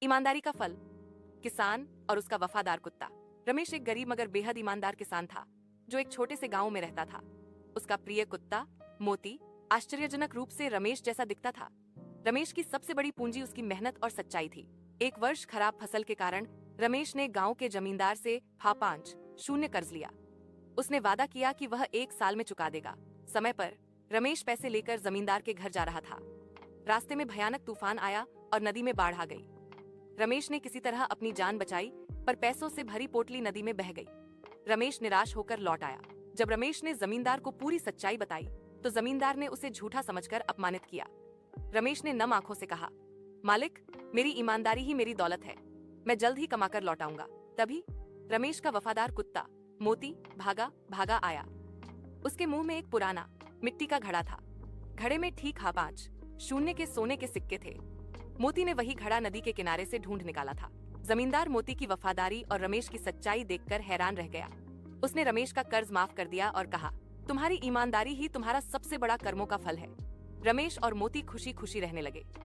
ईमानदारी का फल। किसान और उसका वफादार कुत्ता। रमेश एक गरीब मगर बेहद ईमानदार किसान था जो एक छोटे से गांव में रहता था। उसका प्रिय कुत्ता मोती आश्चर्यजनक रूप से रमेश जैसा दिखता था। रमेश की सबसे बड़ी पूंजी उसकी मेहनत और सच्चाई थी। एक वर्ष खराब फसल के कारण रमेश ने गांव के जमींदार से 5-0 कर्ज लिया। उसने वादा किया कि वह 1 साल में चुका देगा। समय पर रमेश पैसे लेकर जमींदार के घर जा रहा था। रास्ते में भयानक तूफान आया और नदी में बाढ़ आ गई। रमेश ने किसी तरह अपनी जान बचाई, पर पैसों से भरी पोटली नदी में बह गई। रमेश निराश होकर लौट आया। जब रमेश ने जमींदार को पूरी सच्चाई बताई तो जमींदार ने उसे झूठा समझकर अपमानित किया। रमेश ने नम आंखों से कहा, मालिक, मेरी ईमानदारी ही मेरी दौलत है, मैं जल्द ही कमाकर लौटाऊंगा। तभी रमेश का वफादार कुत्ता मोती भागा भागा आया। उसके मुंह में एक पुराना मिट्टी का घड़ा था। घड़े में ठीक 5-0 के सोने के सिक्के थे। मोती ने वही घड़ा नदी के किनारे से ढूंढ निकाला था। जमींदार मोती की वफादारी और रमेश की सच्चाई देखकर हैरान रह गया। उसने रमेश का कर्ज माफ कर दिया और कहा, तुम्हारी ईमानदारी ही तुम्हारा सबसे बड़ा कर्मों का फल है। रमेश और मोती खुशी खुशी रहने लगे।